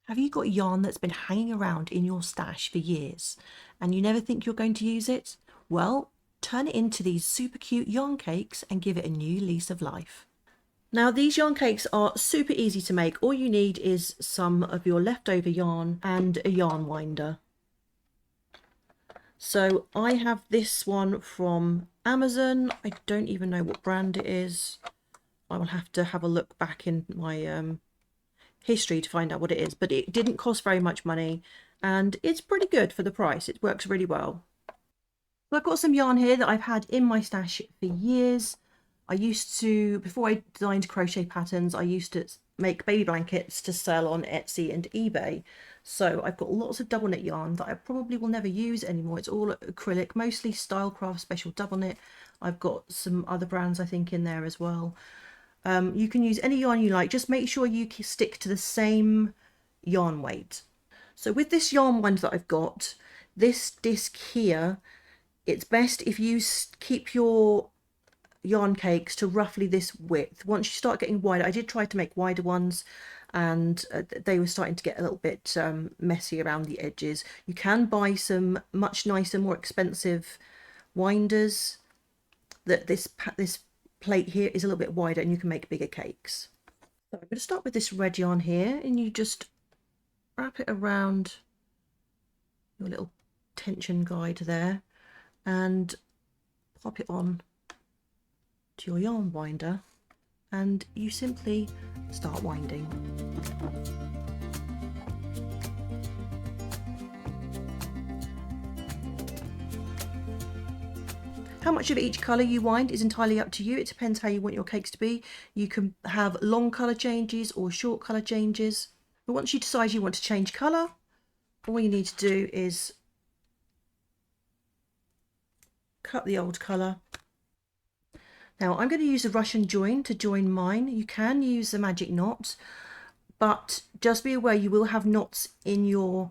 Have you got yarn that's been hanging around in your stash for years and you never think you're going to use it? Well, turn it into these super cute yarn cakes and give it a new lease of life. Now these yarn cakes are super easy to make. All you need is some of your leftover yarn and a yarn winder. So I have this one from Amazon. I don't even know what brand it is. I will have to have a look back in my history to find out what it is, but it didn't cost very much money and it's pretty good for the price. It works really well. So I've got some yarn here that I've had in my stash for years. I used to, before I designed crochet patterns, I used to make baby blankets to sell on Etsy and eBay. So I've got lots of double knit yarn that I probably will never use anymore. It's all acrylic, mostly Stylecraft Special double knit. I've got some other brands I think in there as well. You can use any yarn you like, just make sure you stick to the same yarn weight. So with this yarn winder that I've got, this disc here, it's best if you keep your yarn cakes to roughly this width. Once you start getting wider, I did try to make wider ones and they were starting to get a little bit messy around the edges. You can buy some much nicer, more expensive winders that this plate here is a little bit wider and you can make bigger cakes. So I'm going to start with this red yarn here and you just wrap it around your little tension guide there and pop it on to your yarn winder and you simply start winding. How much of each colour you wind is entirely up to you. It depends how you want your cakes to be. You can have long colour changes or short colour changes. But once you decide you want to change colour, all you need to do is cut the old colour. Now I'm going to use a Russian join to join mine. You can use the magic knot, but just be aware you will have knots in your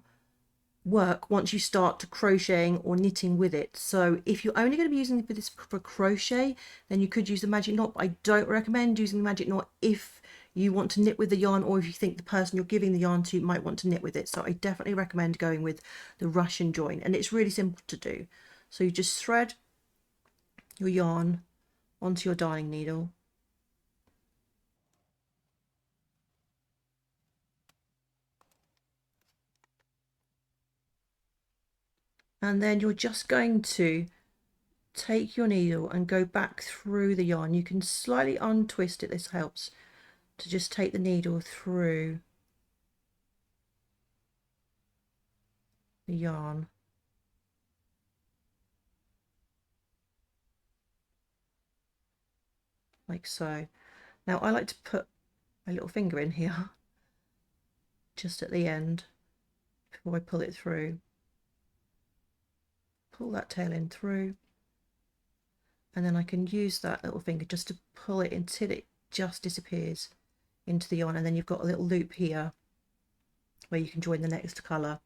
work once you start crocheting or knitting with it. So if you're only going to be using this for crochet, then you could use the magic knot, but I don't recommend using the magic knot if you want to knit with the yarn or if you think the person you're giving the yarn to might want to knit with it. So I definitely recommend going with the Russian join, and it's really simple to do. So you just thread your yarn onto your darning needle, and then you're just going to take your needle and go back through the yarn. You can slightly untwist it, this helps, to just take the needle through the yarn. Like so. Now I like to put my little finger in here just at the end before I pull it through. Pull that tail in through, and then I can use that little finger just to pull it until it just disappears into the yarn, and then you've got a little loop here where you can join the next colour.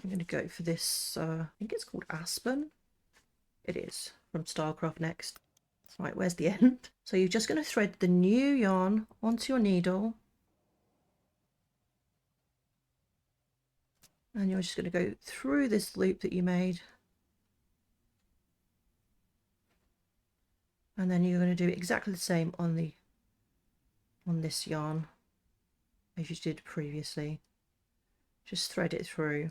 I'm going to go for this, I think it's called Aspen. It is, from Stylecraft next. Right, where's the end? So you're just going to thread the new yarn onto your needle, and you're just going to go through this loop that you made, and then you're going to do exactly the same on this yarn as you did previously. Just thread it through.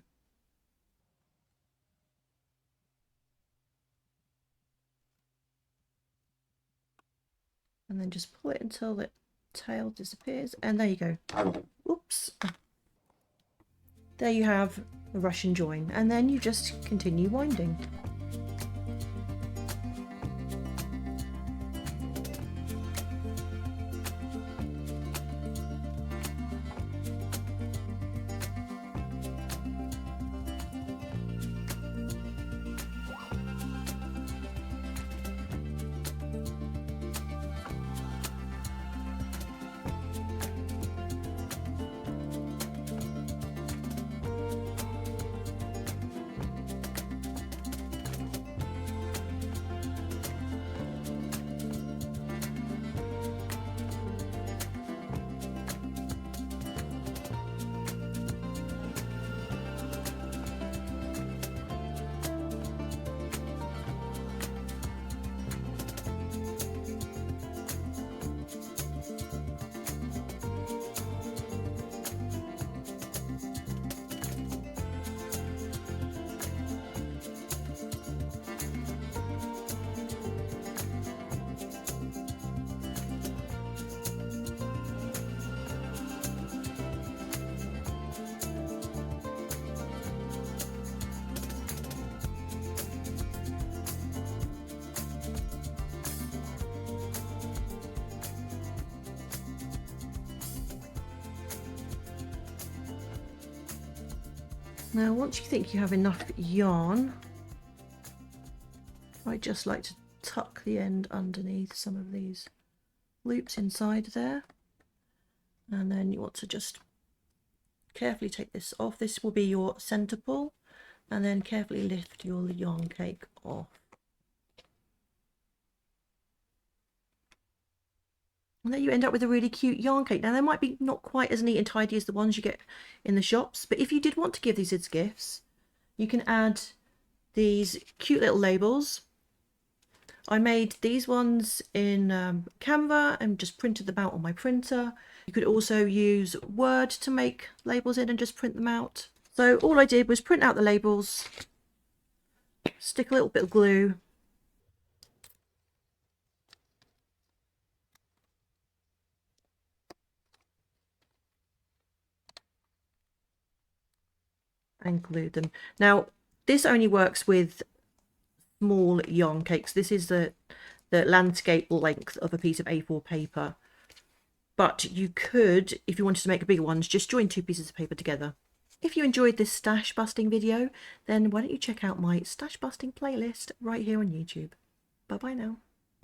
And then just pull it until the tail disappears, and there you go. Oops. There you have the Russian join, and then you just continue winding. Now once you think you have enough yarn, I just like to tuck the end underneath some of these loops inside there, and then you want to just carefully take this off. This will be your center pull, and then carefully lift your yarn cake off. And then you end up with a really cute yarn cake. Now they might be not quite as neat and tidy as the ones you get in the shops, but if you did want to give these as gifts, you can add these cute little labels. I made these ones in Canva and just printed them out on my printer. You could also use Word to make labels in and just print them out. So all I did was print out the labels, stick a little bit of glue, and glue them. Now this only works with small yarn cakes. This is the landscape length of a piece of A4 paper. But you could, if you wanted to make bigger ones, just join two pieces of paper together. If you enjoyed this stash busting video, then why don't you check out my stash busting playlist right here on YouTube. Bye bye now.